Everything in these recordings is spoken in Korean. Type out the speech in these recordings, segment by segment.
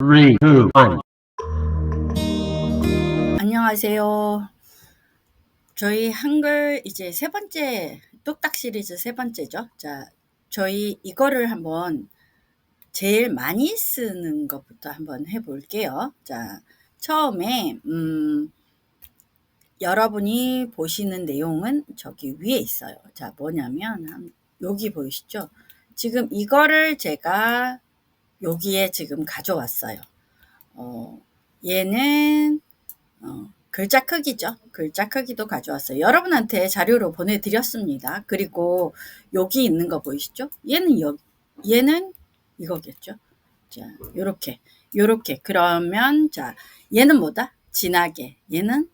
3, 2, 1. 안녕하세요. 저희 한글 이제 세 번째 뚝딱 시리즈 세 번째죠. 자, 저희 이거를 한번 제일 많이 쓰는 것부터 한번 해볼게요. 자, 처음에 여러분이 보시는 내용은 저기 위에 있어요. 자, 뭐냐면 여기 보이시죠? 지금 이거를 제가 여기에 지금 가져왔어요. 얘는 글자 크기죠. 글자 크기도 가져왔어요. 여러분한테 자료로 보내드렸습니다. 그리고 여기 있는 거 보이시죠? 얘는 이거겠죠. 자, 요렇게. 그러면, 자, 얘는 뭐다? 진하게. 얘는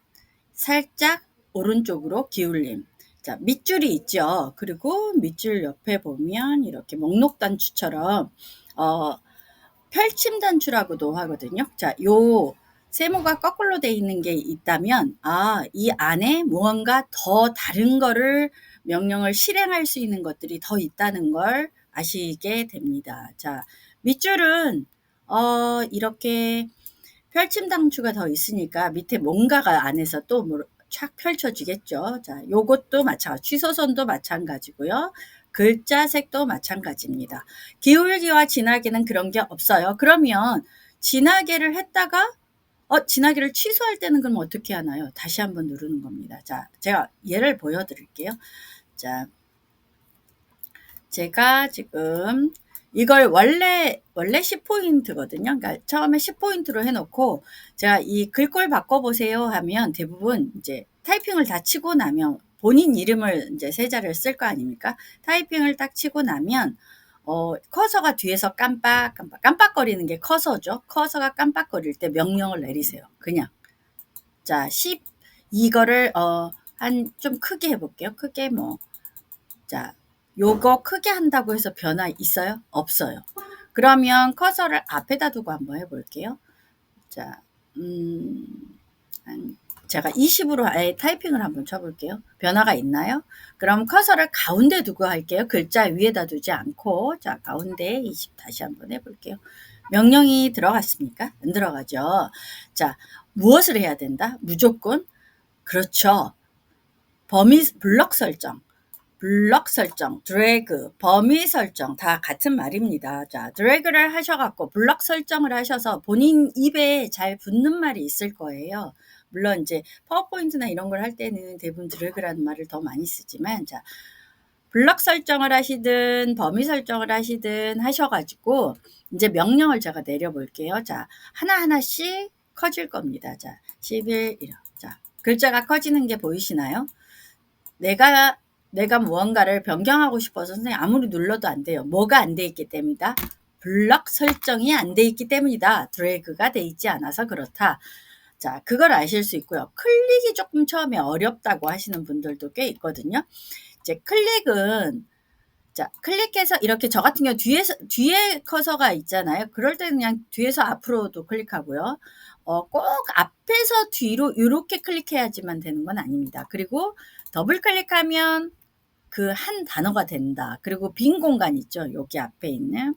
살짝 오른쪽으로 기울림. 자, 밑줄이 있죠. 그리고 밑줄 옆에 보면 이렇게 목록 단추처럼, 펼침 단추라고도 하거든요. 자, 요 세모가 거꾸로 돼 있는 게 있다면, 이 안에 무언가 더 다른 거를 명령을 실행할 수 있는 것들이 더 있다는 걸 아시게 됩니다. 자, 밑줄은 이렇게 펼침 단추가 더 있으니까 밑에 뭔가가 안에서 또 착 펼쳐지겠죠. 자, 요것도 취소선도 마찬가지고요. 글자 색도 마찬가지입니다. 기울기와 진하게는 그런 게 없어요. 그러면 진하게를 했다가 진하게를 취소할 때는 그럼 어떻게 하나요? 다시 한번 누르는 겁니다. 자, 제가 예를 보여드릴게요. 자, 제가 지금 이걸 원래 10포인트거든요. 그러니까 처음에 10포인트로 해놓고 제가 이 글꼴 바꿔보세요 하면 대부분 이제 타이핑을 다 치고 나면 본인 이름을 이제 세 자리를 쓸 거 아닙니까? 타이핑을 딱 치고 나면 커서가 뒤에서 깜빡거리는 게 커서죠. 커서가 깜빡거릴 때 명령을 내리세요. 그냥. 자, 이거를 한 좀 크게 해볼게요. 크게 자, 요거 크게 한다고 해서 변화 있어요? 없어요. 그러면 커서를 앞에다 두고 한번 해볼게요. 자, 제가 20으로 아예 타이핑을 한번 쳐볼게요. 변화가 있나요? 그럼 커서를 가운데 두고 할게요. 글자 위에다 두지 않고. 자, 가운데 20 다시 한번 해볼게요. 명령이 들어갔습니까? 안 들어가죠. 자, 무엇을 해야 된다? 무조건. 그렇죠. 블럭 설정, 드래그, 범위 설정 다 같은 말입니다. 자, 드래그를 하셔갖고 블럭 설정을 하셔서 본인 입에 잘 붙는 말이 있을 거예요. 물론 이제 파워포인트나 이런 걸 할 때는 대부분 드래그라는 말을 더 많이 쓰지만, 자, 블럭 설정을 하시든 범위 설정을 하시든 하셔가지고 이제 명령을 제가 내려볼게요. 자, 하나하나씩 커질 겁니다. 자, 11, 이런. 자, 글자가 커지는 게 보이시나요? 내가 무언가를 변경하고 싶어서 선생님 아무리 눌러도 안 돼요. 뭐가 안 돼 있기 때문이다? 블럭 설정이 안 돼 있기 때문이다. 드래그가 돼 있지 않아서 그렇다. 자, 그걸 아실 수 있고요. 클릭이 조금 처음에 어렵다고 하시는 분들도 꽤 있거든요. 이제 클릭은, 자, 클릭해서 이렇게 저 같은 경우 뒤에 커서가 있잖아요. 그럴 때는 그냥 뒤에서 앞으로도 클릭하고요. 꼭 앞에서 뒤로 이렇게 클릭해야지만 되는 건 아닙니다. 그리고 더블 클릭하면 그 한 단어가 된다. 그리고 빈 공간 있죠. 여기 앞에 있는.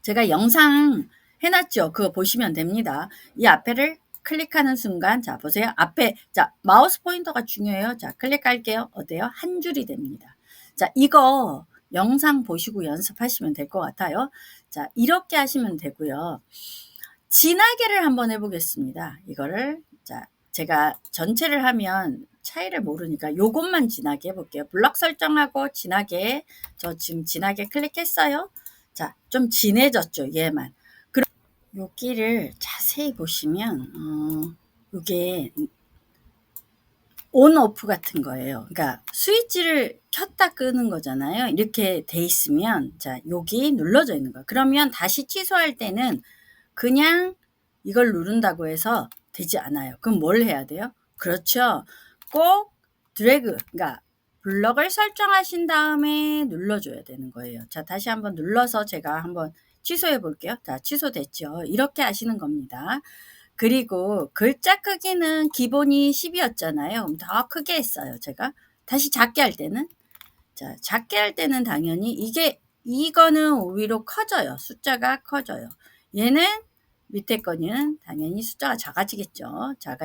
제가 영상 해놨죠. 그거 보시면 됩니다. 이 앞에를 클릭하는 순간, 자, 보세요. 앞에, 자, 마우스 포인터가 중요해요. 자, 클릭할게요. 어때요? 한 줄이 됩니다. 자, 이거 영상 보시고 연습하시면 될 것 같아요. 자, 이렇게 하시면 되고요. 진하게를 한번 해보겠습니다. 이거를, 자, 제가 전체를 하면 차이를 모르니까 요것만 진하게 해볼게요. 블럭 설정하고 진하게, 저 지금 진하게 클릭했어요. 자, 좀 진해졌죠, 얘만. 그럼 여기를 자세히 보시면 이게 온 오프 같은 거예요. 그러니까 스위치를 켰다 끄는 거잖아요. 이렇게 돼 있으면, 자, 여기 눌러져 있는 거예요. 그러면 다시 취소할 때는 그냥 이걸 누른다고 해서 되지 않아요. 그럼 뭘 해야 돼요? 그렇죠. 꼭 드래그, 그러니까 블럭을 설정하신 다음에 눌러줘야 되는 거예요. 자, 다시 한번 눌러서 제가 한번 취소해 볼게요. 자, 취소됐죠. 이렇게 하시는 겁니다. 그리고 글자 크기는 기본이 10이었잖아요. 그럼 더 크게 했어요. 제가 다시 작게 할 때는, 자, 작게 할 때는 당연히 이거는 오히려 커져요. 숫자가 커져요. 얘는 밑에 거는 당연히 숫자가 작아지겠죠. 자,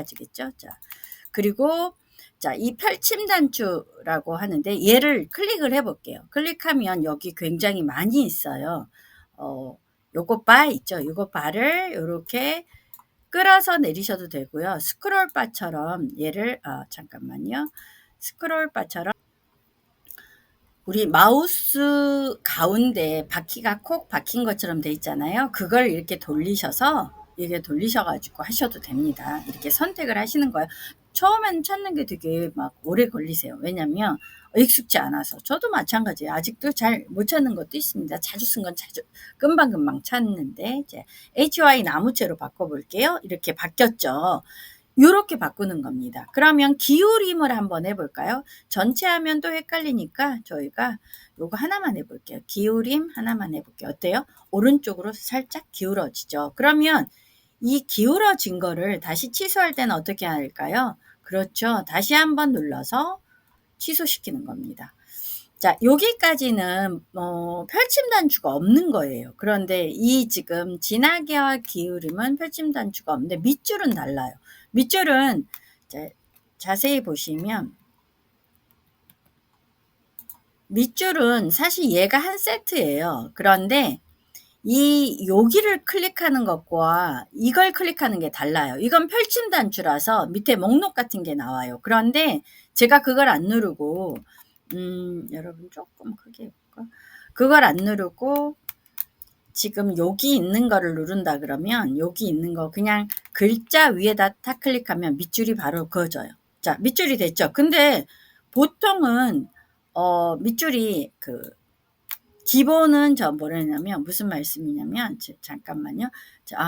그리고 자, 이 펼침 단추라고 하는데 얘를 클릭을 해 볼게요. 클릭하면 여기 굉장히 많이 있어요. 요거 바 있죠. 요거 바를 요렇게 끌어서 내리셔도 되고요. 스크롤 바처럼 얘를 잠깐만요. 스크롤 바처럼 우리 마우스 가운데 바퀴가 콕 박힌 것처럼 돼 있잖아요. 그걸 이렇게 돌리셔서 이게 돌리셔가지고 하셔도 됩니다. 이렇게 선택을 하시는 거예요. 처음엔 찾는 게 되게 막 오래 걸리세요. 왜냐면 익숙지 않아서. 저도 마찬가지예요. 아직도 잘 못 찾는 것도 있습니다. 자주 쓴 건 자주 금방금방 찾는데 이제 HY 나무채로 바꿔볼게요. 이렇게 바뀌었죠. 요렇게 바꾸는 겁니다. 그러면 기울임을 한번 해볼까요? 전체 하면 또 헷갈리니까 저희가 요거 하나만 해볼게요. 기울임 하나만 해볼게요. 어때요? 오른쪽으로 살짝 기울어지죠. 그러면 이 기울어진 거를 다시 취소할 때는 어떻게 할까요? 그렇죠. 다시 한번 눌러서 취소시키는 겁니다. 자, 여기까지는 펼침 단추가 없는 거예요. 그런데 이 지금 진하게와 기울임은 펼침 단추가 없는데 밑줄은 달라요. 밑줄은 자세히 보시면 밑줄은 사실 얘가 한 세트예요. 그런데 여기를 클릭하는 것과 이걸 클릭하는 게 달라요. 이건 펼침 단추라서 밑에 목록 같은 게 나와요. 그런데 제가 그걸 안 누르고 여러분 조금 크게 해볼까? 그걸 안 누르고 지금 여기 있는 거를 누른다 그러면 여기 있는 거 그냥 글자 위에다 탁 클릭하면 밑줄이 바로 그어져요. 자, 밑줄이 됐죠. 근데 보통은 밑줄이 기본은 뭐라냐면 무슨 말씀이냐면 잠깐만요.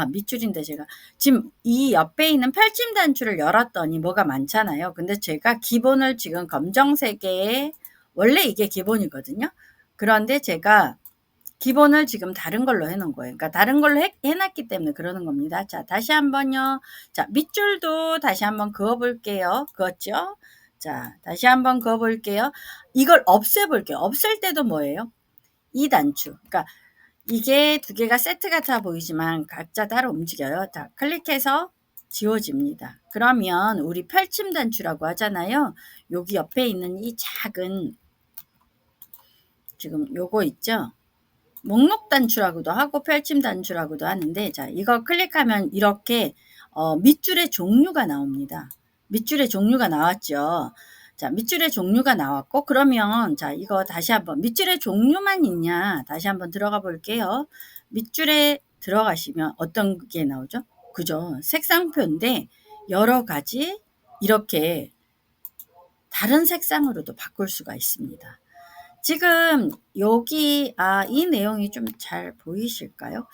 밑줄인데 제가 지금 이 옆에 있는 펼침 단추를 열었더니 뭐가 많잖아요. 근데 제가 기본을 지금 검정색에 원래 이게 기본이거든요. 그런데 제가 기본을 지금 다른 걸로 해놓은 거예요. 그러니까 다른 걸로 해놨기 때문에 그러는 겁니다. 자, 다시 한번요. 자, 밑줄도 다시 한번 그어볼게요. 그었죠? 자, 다시 한번 그어볼게요. 이걸 없애볼게요. 없앨 때도 뭐예요? 이 단추. 그러니까 이게 두 개가 세트 같아 보이지만 각자 따로 움직여요. 자, 클릭해서 지워집니다. 그러면 우리 펼침 단추라고 하잖아요. 여기 옆에 있는 이 작은 지금 요거 있죠? 목록 단추라고도 하고 펼침 단추라고도 하는데 자, 이거 클릭하면 이렇게 밑줄의 종류가 나옵니다. 밑줄의 종류가 나왔죠. 자, 밑줄의 종류가 나왔고 그러면 자, 이거 다시 한번 밑줄의 종류만 있냐? 다시 한번 들어가 볼게요. 밑줄에 들어가시면 어떤 게 나오죠? 그죠? 색상표인데 여러 가지 이렇게 다른 색상으로도 바꿀 수가 있습니다. 지금 여기 이 내용이 좀 잘 보이실까요?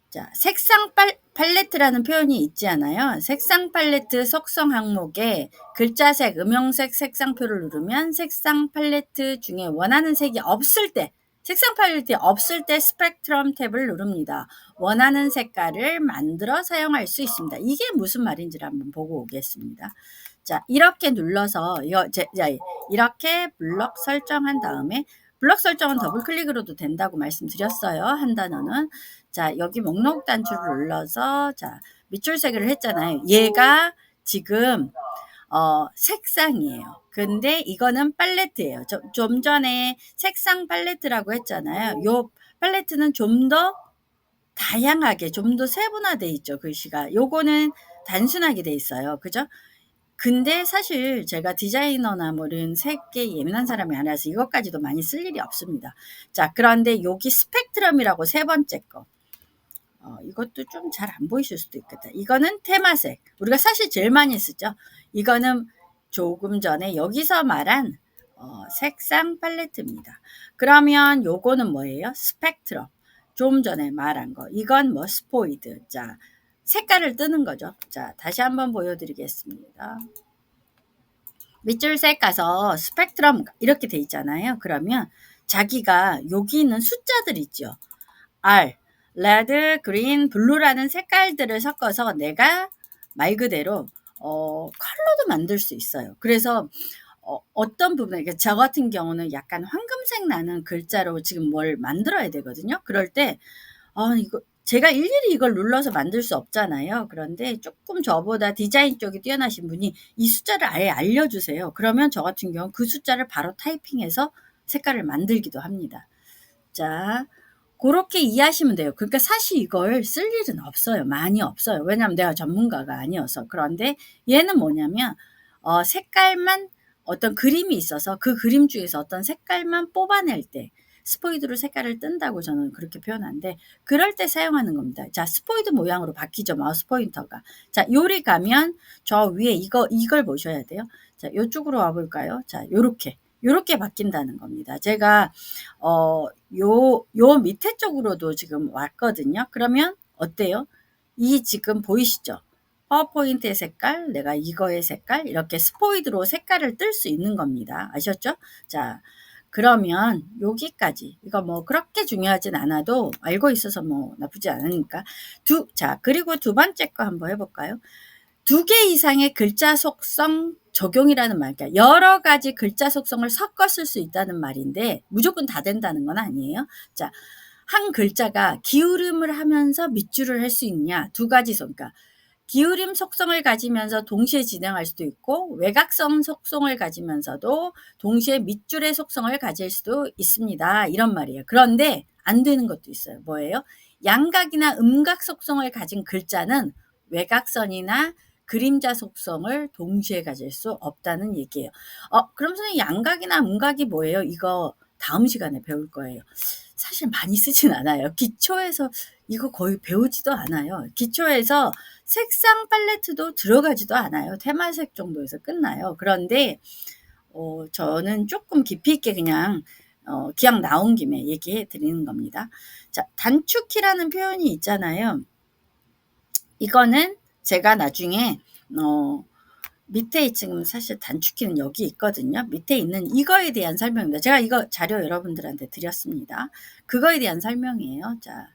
자, 색상 팔레트라는 표현이 있지 않아요? 색상 팔레트 속성 항목에 글자색, 음영색 색상표를 누르면 색상 팔레트 중에 원하는 색이 없을 때 색상 팔레트에 없을 때 스펙트럼 탭을 누릅니다. 원하는 색깔을 만들어 사용할 수 있습니다. 이게 무슨 말인지를 한번 보고 오겠습니다. 자, 이렇게 눌러서 이렇게 블럭 설정한 다음에 블럭 설정은 더블 클릭으로도 된다고 말씀드렸어요. 한 단어는. 자, 여기 목록 단추를 눌러서 자, 밑줄 색을 했잖아요. 얘가 지금 색상이에요. 근데 이거는 팔레트예요. 좀 전에 색상 팔레트라고 했잖아요. 요 팔레트는 좀 더 다양하게 좀 더 세분화돼 있죠. 글씨가. 요거는 단순하게 돼 있어요. 그죠? 근데 사실 제가 디자이너나 뭐 이런 색에 예민한 사람이 아니라서 이것까지도 많이 쓸 일이 없습니다. 자, 그런데 여기 스펙트럼이라고 세 번째 거. 이것도 좀 잘 안 보이실 수도 있겠다. 이거는 테마색. 우리가 사실 제일 많이 쓰죠. 이거는 조금 전에 여기서 말한 색상 팔레트입니다. 그러면 요거는 뭐예요? 스펙트럼. 좀 전에 말한 거. 이건 뭐 스포이드. 자, 색깔을 뜨는 거죠. 자, 다시 한번 보여드리겠습니다. 밑줄색 가서 스펙트럼 이렇게 돼 있잖아요. 그러면 자기가 여기 있는 숫자들 있죠. R, 레드, 그린, 블루라는 색깔들을 섞어서 내가 말 그대로 컬러도 만들 수 있어요. 그래서 어떤 부분에 저 같은 경우는 약간 황금색 나는 글자로 지금 뭘 만들어야 되거든요. 그럴 때 이거 제가 일일이 이걸 눌러서 만들 수 없잖아요. 그런데 조금 저보다 디자인 쪽이 뛰어나신 분이 이 숫자를 아예 알려주세요. 그러면 저 같은 경우는 그 숫자를 바로 타이핑해서 색깔을 만들기도 합니다. 자, 그렇게 이해하시면 돼요. 그러니까 사실 이걸 쓸 일은 없어요. 많이 없어요. 왜냐하면 내가 전문가가 아니어서. 그런데 얘는 뭐냐면 색깔만 어떤 그림이 있어서 그 그림 중에서 어떤 색깔만 뽑아낼 때 스포이드로 색깔을 뜬다고 저는 그렇게 표현하는데 그럴 때 사용하는 겁니다. 자, 스포이드 모양으로 바뀌죠. 마우스 포인터가. 자, 요리 가면 저 위에 이걸 보셔야 돼요. 자, 요쪽으로 와볼까요? 자, 요렇게 바뀐다는 겁니다. 제가 요 밑에 쪽으로도 지금 왔거든요. 그러면 어때요? 이 지금 보이시죠? 파워포인트의 색깔, 내가 이거의 색깔, 이렇게 스포이드로 색깔을 뜰 수 있는 겁니다. 아셨죠? 자, 그러면 여기까지. 이거 뭐 그렇게 중요하진 않아도 알고 있어서 뭐 나쁘지 않으니까. 자, 그리고 두 번째 거 한번 해볼까요? 2개 이상의 글자 속성 적용이라는 말, 그러니까 여러 가지 글자 속성을 섞어 쓸 수 있다는 말인데 무조건 다 된다는 건 아니에요. 자, 한 글자가 기울임을 하면서 밑줄을 할 수 있냐, 두 가지 그러니까 기울임 속성을 가지면서 동시에 진행할 수도 있고 외곽선 속성을 가지면서도 동시에 밑줄의 속성을 가질 수도 있습니다. 이런 말이에요. 그런데 안 되는 것도 있어요. 뭐예요? 양각이나 음각 속성을 가진 글자는 외곽선이나 그림자 속성을 동시에 가질 수 없다는 얘기예요. 그럼 선생님 양각이나 음각이 뭐예요? 이거 다음 시간에 배울 거예요. 사실 많이 쓰진 않아요. 기초에서 이거 거의 배우지도 않아요. 기초에서 색상 팔레트도 들어가지도 않아요. 테마색 정도에서 끝나요. 그런데 저는 조금 깊이 있게 그냥 기왕 나온 김에 얘기해 드리는 겁니다. 자, 단축키라는 표현이 있잖아요. 이거는 제가 나중에 밑에 지금 사실 단축키는 여기 있거든요. 밑에 있는 이거에 대한 설명입니다. 제가 이거 자료 여러분들한테 드렸습니다. 그거에 대한 설명이에요. 자,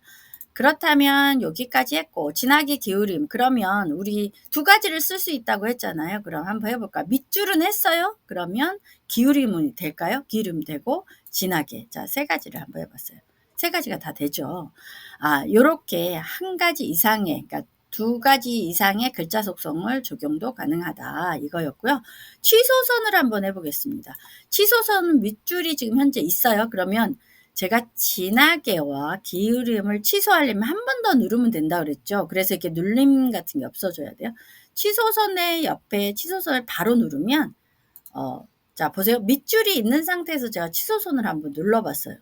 그렇다면 여기까지 했고 진하게 기울임 그러면 우리 두 가지를 쓸 수 있다고 했잖아요. 그럼 한번 해볼까? 밑줄은 했어요. 그러면 기울임은 될까요? 기울임 되고 진하게. 자, 세 가지를 한번 해봤어요. 세 가지가 다 되죠. 요렇게 한 가지 이상의 그러니까 두 가지 이상의 글자 속성을 적용도 가능하다 이거였고요. 취소선을 한번 해보겠습니다. 취소선은 밑줄이 지금 현재 있어요. 그러면 제가 진하게와 기울임을 취소하려면 한 번 더 누르면 된다 그랬죠. 그래서 이렇게 눌림 같은 게 없어져야 돼요. 취소선의 옆에 취소선을 바로 누르면 자 보세요. 밑줄이 있는 상태에서 제가 취소선을 한번 눌러봤어요.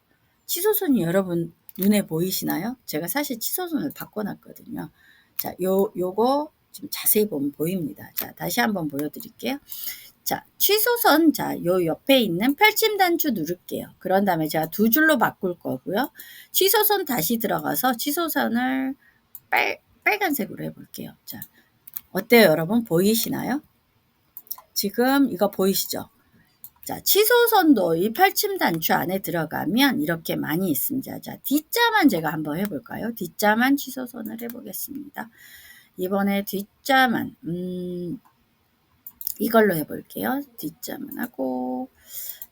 취소선이 여러분 눈에 보이시나요? 제가 사실 취소선을 바꿔놨거든요. 자, 요거 좀 자세히 보면 보입니다. 자, 다시 한번 보여드릴게요. 자, 취소선, 자, 요 옆에 있는 펼침 단추 누를게요. 그런 다음에 제가 두 줄로 바꿀 거고요. 취소선 다시 들어가서 취소선을 빨간색으로 해볼게요. 자, 어때요, 여러분? 보이시나요? 지금 이거 보이시죠? 자, 취소선도 이 펼침 단추 안에 들어가면 이렇게 많이 있습니다. 자, D자만 제가 한번 해볼까요? D자만 취소선을 해보겠습니다. 이번에 D자만, 이걸로 해볼게요. D자만 하고,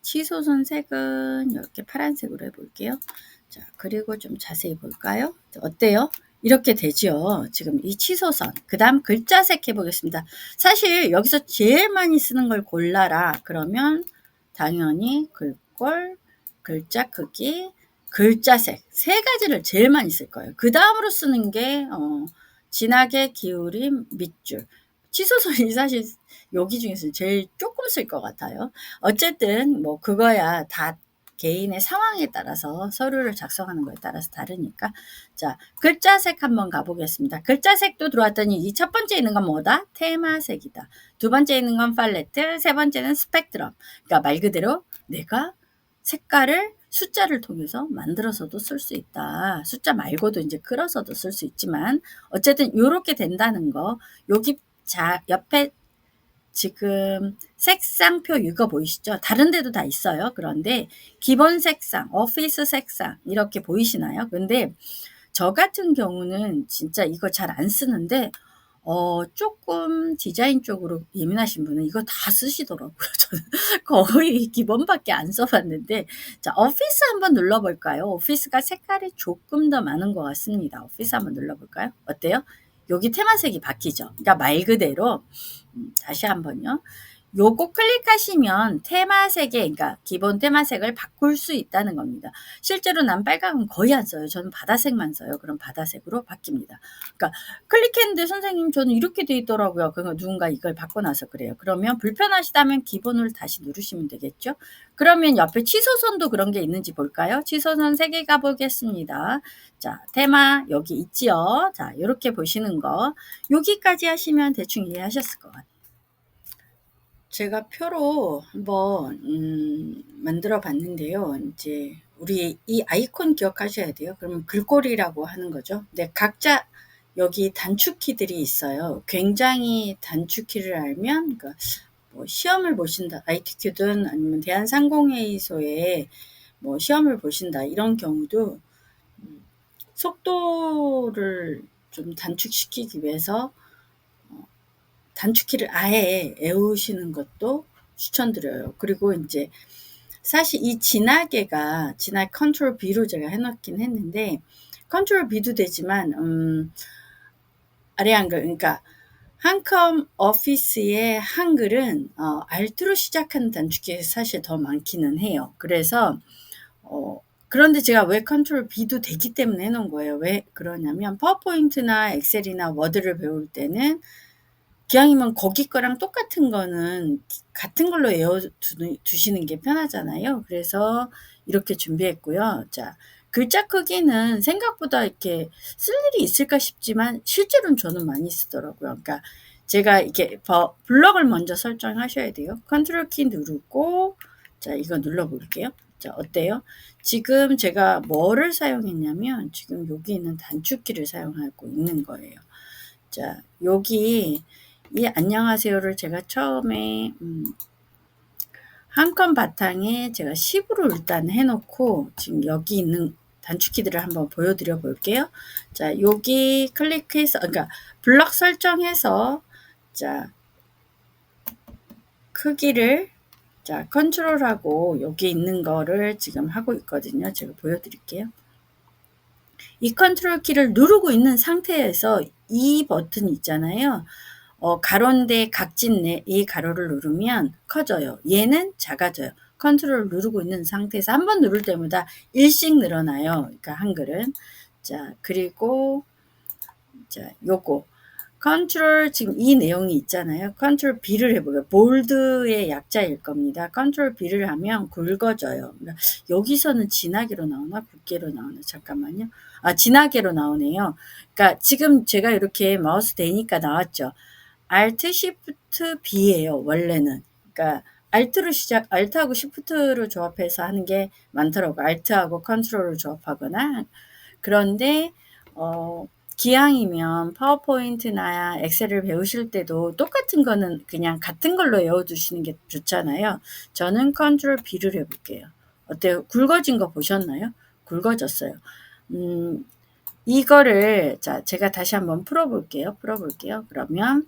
취소선 색은 이렇게 파란색으로 해볼게요. 자, 그리고 좀 자세히 볼까요? 어때요? 이렇게 되죠. 지금 이 취소선. 그 다음 글자색 해보겠습니다. 사실 여기서 제일 많이 쓰는 걸 골라라. 그러면 당연히 글꼴, 글자 크기, 글자색 세 가지를 제일 많이 쓸 거예요. 그 다음으로 쓰는 게 진하게 기울임 밑줄. 취소선이 사실 여기 중에서 제일 조금 쓸 것 같아요. 어쨌든 뭐 그거야 다 개인의 상황에 따라서 서류를 작성하는 거에 따라서 다르니까. 자, 글자색 한번 가보겠습니다. 글자색도 들어왔더니 이 첫 번째 있는 건 뭐다? 테마색이다. 두 번째 있는 건 팔레트, 세 번째는 스펙트럼. 그러니까 말 그대로 내가 색깔을 숫자를 통해서 만들어서도 쓸 수 있다. 숫자 말고도 이제 끌어서도 쓸 수 있지만 어쨌든 이렇게 된다는 거. 여기 옆에 지금 색상표 이거 보이시죠? 다른 데도 다 있어요. 그런데 기본 색상, 오피스 색상 이렇게 보이시나요? 근데 저 같은 경우는 진짜 이거 잘 안 쓰는데 쪼끔 디자인 쪽으로 예민하신 분은 이거 다 쓰시더라고요. 저는 거의 기본밖에 안 써 봤는데 자 오피스 한번 눌러 볼까요? 오피스가 색깔이 조금 더 많은 것 같습니다. 오피스 한번 눌러 볼까요? 어때요? 여기 테마색이 바뀌죠. 그러니까 말 그대로 다시 한번요. 요거 클릭하시면 테마색에 그러니까 기본 테마색을 바꿀 수 있다는 겁니다. 실제로 난 빨강은 거의 안 써요. 저는 바다색만 써요. 그럼 바다색으로 바뀝니다. 그러니까 클릭했는데 선생님 저는 이렇게 돼 있더라고요. 그러니까 누군가 이걸 바꿔 놔서 그래요. 그러면 불편하시다면 기본으로 다시 누르시면 되겠죠. 그러면 옆에 취소선도 그런 게 있는지 볼까요? 취소선 3개 가 보겠습니다. 자, 테마 여기 있지요. 자, 요렇게 보시는 거. 여기까지 하시면 대충 이해하셨을 것 같아요. 제가 표로 한번 만들어 봤는데요. 이제 우리 이 아이콘 기억하셔야 돼요. 그러면 글꼴이라고 하는 거죠. 근데 각자 여기 단축키들이 있어요. 굉장히 단축키를 알면 그러니까 뭐 시험을 보신다. ITQ든 아니면 대한상공회의소에 뭐 시험을 보신다. 이런 경우도 속도를 좀 단축시키기 위해서 단축키를 아예 외우시는 것도 추천드려요. 그리고 이제 사실 이 진하게가 진하게 컨트롤 B로 제가 해놓긴 했는데 컨트롤 B도 되지만 아래 한글 그러니까 한컴 오피스의 한글은 알트로 시작하는 단축키가 사실 더 많기는 해요. 그래서 그런데 제가 왜 컨트롤 B도 되기 때문에 해놓은 거예요. 왜 그러냐면 파워포인트나 엑셀이나 워드를 배울 때는 기왕이면 거기 거랑 똑같은 거는 같은 걸로 두시는 게 편하잖아요. 그래서 이렇게 준비했고요. 자, 글자 크기는 생각보다 이렇게 쓸 일이 있을까 싶지만 실제로는 저는 많이 쓰더라고요. 그러니까 제가 이렇게 블럭을 먼저 설정하셔야 돼요. 컨트롤 키 누르고 자, 이거 눌러 볼게요. 자, 어때요? 지금 제가 뭐를 사용했냐면 지금 여기 있는 단축키를 사용하고 있는 거예요. 자, 여기 이 안녕하세요를 제가 처음에 한 건 바탕에 제가 10으로 일단 해놓고 지금 여기 있는 단축키들을 한번 보여드려 볼게요. 자, 여기 클릭해서 그러니까 블럭 설정해서 자 크기를 자 컨트롤하고 여기 있는 거를 지금 하고 있거든요. 제가 보여드릴게요. 이 컨트롤 키를 누르고 있는 상태에서 이 버튼 있잖아요. 가로인데 각진 이 가로를 누르면 커져요. 얘는 작아져요. 컨트롤 누르고 있는 상태에서 한 번 누를 때마다 1씩 늘어나요. 그러니까 한글은. 자, 그리고 자, 요거 컨트롤 지금 이 내용이 있잖아요. 컨트롤 B를 해보게요. 볼드의 약자일 겁니다. 컨트롤 B를 하면 굵어져요. 그러니까 여기서는 진하게로 나오나 굵게로 나오나 잠깐만요. 진하게로 나오네요. 그러니까 지금 제가 이렇게 마우스 대니까 나왔죠. Alt Shift B예요. 원래는. 그러니까 Alt하고 Shift로 조합해서 하는 게 많더라고요. Alt하고 컨트롤을 조합하거나. 그런데 기왕이면 파워포인트나 엑셀을 배우실 때도 똑같은 거는 그냥 같은 걸로 외워두시는 게 좋잖아요. 저는 컨트롤 B를 해볼게요. 어때요? 굵어진 거 보셨나요? 굵어졌어요. 이거를 자 제가 다시 한번 풀어볼게요. 그러면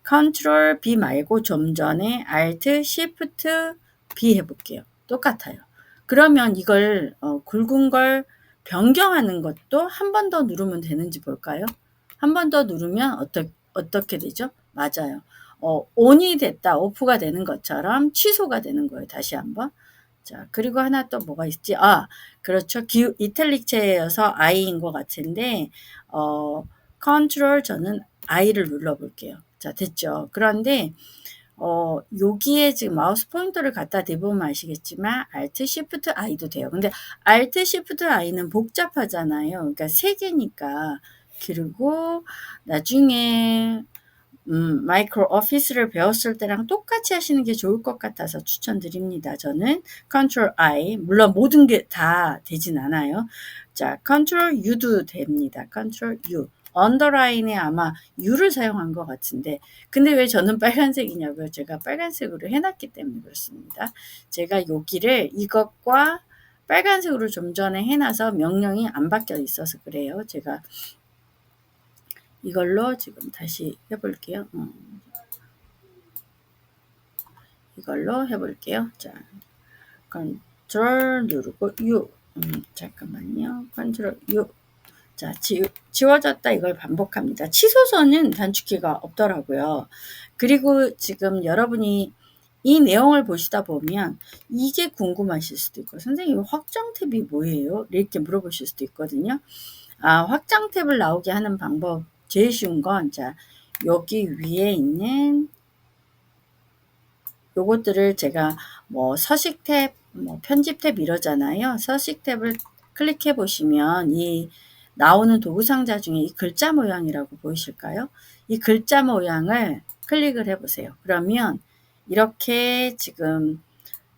컨트롤 B 말고 좀 전에 Alt Shift B 해볼게요. 똑같아요. 그러면 이걸 굵은 걸 변경하는 것도 한 번 더 누르면 되는지 볼까요? 한 번 더 누르면 어떻게 되죠? 맞아요. ON이 됐다, OFF가 되는 것처럼 취소가 되는 거예요. 다시 한번. 자, 그리고 하나 또 뭐가 있지? 그렇죠. 이탈릭체여서 I인 것 같은데, 컨트롤 저는 I를 눌러볼게요. 자, 됐죠. 그런데, 여기에 지금 마우스 포인터를 갖다 대보면 아시겠지만 Alt Shift I도 돼요. 근데 Alt Shift I는 복잡하잖아요. 그러니까 3개니까. 그리고 나중에 마이크로 오피스를 배웠을 때랑 똑같이 하시는 게 좋을 것 같아서 추천드립니다. 저는 컨트롤 I, 물론 모든 게 다 되진 않아요. 자, 컨트롤 U도 됩니다. 컨트롤 U. 언더라인에 아마 U를 사용한 것 같은데 근데 왜 저는 빨간색이냐고요? 제가 빨간색으로 해놨기 때문에 그렇습니다. 제가 여기를 이것과 빨간색으로 좀 전에 해놔서 명령이 안 바뀌어 있어서 그래요. 제가 이걸로 지금 다시 해볼게요. 이걸로 해볼게요. 자, 컨트롤 누르고 U. 잠깐만요. 컨트롤 U. 자, 지워졌다 이걸 반복합니다. 취소선은 단축키가 없더라고요. 그리고 지금 여러분이 이 내용을 보시다 보면 이게 궁금하실 수도 있고, 선생님 확장 탭이 뭐예요? 이렇게 물어보실 수도 있거든요. 확장 탭을 나오게 하는 방법 제일 쉬운 건, 자, 여기 위에 있는 요것들을 제가 뭐 서식 탭, 뭐 편집 탭 이러잖아요. 서식 탭을 클릭해 보시면 이 나오는 도구 상자 중에 이 글자 모양이라고 보이실까요? 이 글자 모양을 클릭을 해 보세요. 그러면 이렇게 지금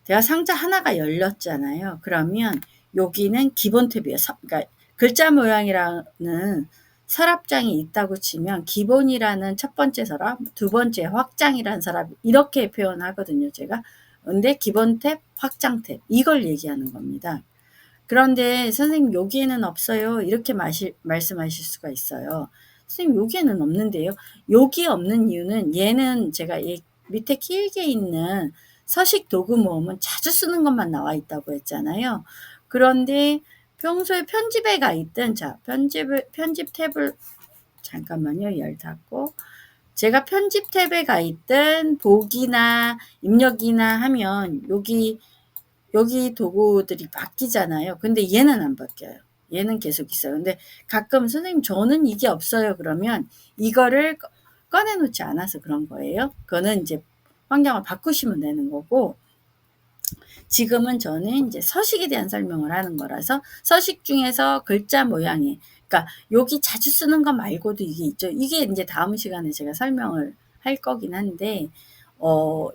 대화 상자 하나가 열렸잖아요. 그러면 여기는 기본 탭이에요. 그러니까 글자 모양이라는 서랍장이 있다고 치면 기본이라는 첫 번째 서랍, 두 번째 확장이라는 서랍 이렇게 표현하거든요. 제가. 근데 기본 탭, 확장 탭 이걸 얘기하는 겁니다. 그런데 선생님 여기에는 없어요. 이렇게 말씀하실 수가 있어요. 선생님 여기에는 없는데요. 여기 없는 이유는 얘는 제가 이 밑에 길게 있는 서식 도구 모음은 자주 쓰는 것만 나와 있다고 했잖아요. 그런데 평소에 편집에 가 있든, 자, 편집 탭을 잠깐만요. 열 닫고. 제가 편집 탭에 가 있든 보기나 입력이나 하면 여기 도구들이 바뀌잖아요. 근데 얘는 안 바뀌어요. 얘는 계속 있어요. 근데 가끔 선생님 저는 이게 없어요. 그러면 이거를 꺼내놓지 않아서 그런 거예요. 그거는 이제 환경을 바꾸시면 되는 거고, 지금은 저는 이제 서식에 대한 설명을 하는 거라서 서식 중에서 글자 모양이, 그러니까 여기 자주 쓰는 거 말고도 이게 있죠. 이게 이제 다음 시간에 제가 설명을 할 거긴 한데,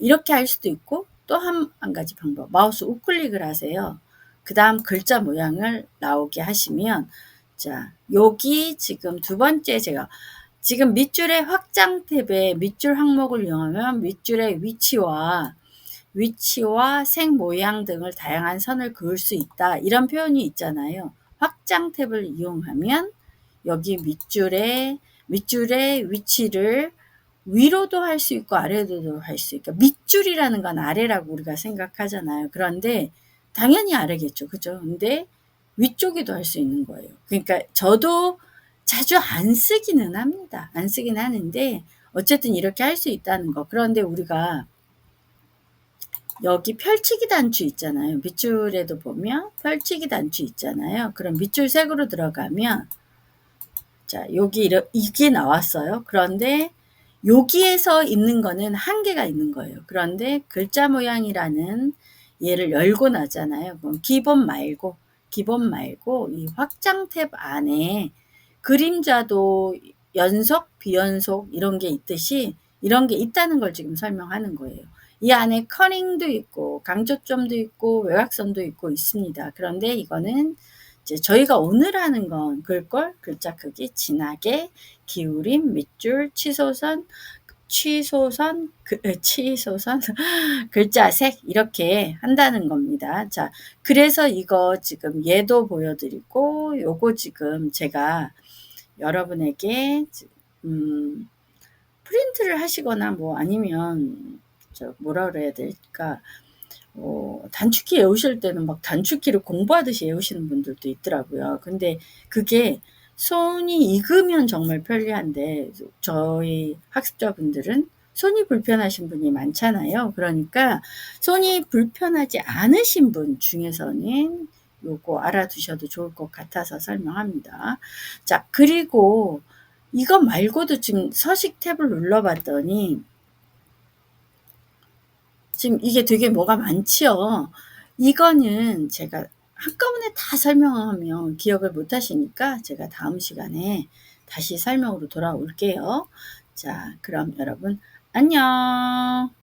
이렇게 할 수도 있고, 또 한 가지 방법. 마우스 우클릭을 하세요. 그 다음 글자 모양을 나오게 하시면, 자, 여기 지금 두 번째 제가 지금 밑줄의 확장 탭에 밑줄 항목을 이용하면 밑줄의 위치와 색 모양 등을 다양한 선을 그을 수 있다. 이런 표현이 있잖아요. 확장 탭을 이용하면 여기 밑줄의 위치를 위로도 할 수 있고 아래로도 할 수 있고, 밑줄이라는 건 아래라고 우리가 생각하잖아요. 그런데 당연히 아래겠죠. 그죠? 근데 위쪽에도 할 수 있는 거예요. 그러니까 저도 자주 안 쓰기는 합니다. 안 쓰긴 하는데 어쨌든 이렇게 할 수 있다는 거. 그런데 우리가 여기 펼치기 단추 있잖아요. 밑줄에도 보면 펼치기 단추 있잖아요. 그럼 밑줄 색으로 들어가면, 자, 여기 이게 나왔어요. 그런데 여기에서 있는 거는 한 개가 있는 거예요. 그런데 글자 모양이라는 얘를 열고 나잖아요. 그럼 기본 말고 이 확장 탭 안에 그림자도 연속, 비연속 이런 게 있듯이 이런 게 있다는 걸 지금 설명하는 거예요. 이 안에 커닝도 있고 강조점도 있고 외곽선도 있고 있습니다. 그런데 이거는 이제 저희가 오늘 하는 건 글꼴, 글자 크기, 진하게, 기울임, 밑줄, 취소선, 글자 색 이렇게 한다는 겁니다. 자, 그래서 이거 지금 얘도 보여드리고 요거 지금 제가 여러분에게 프린트를 하시거나 뭐 아니면 뭐라 그래야 될까, 단축키 외우실 때는 막 단축키를 공부하듯이 외우시는 분들도 있더라고요. 근데 그게 손이 익으면 정말 편리한데 저희 학습자분들은 손이 불편하신 분이 많잖아요. 그러니까 손이 불편하지 않으신 분 중에서는 요거 알아두셔도 좋을 것 같아서 설명합니다. 자, 그리고 이거 말고도 지금 서식 탭을 눌러봤더니 지금 이게 되게 뭐가 많지요. 이거는 제가 한꺼번에 다 설명하면 기억을 못 하시니까 제가 다음 시간에 다시 설명으로 돌아올게요. 자, 그럼 여러분 안녕.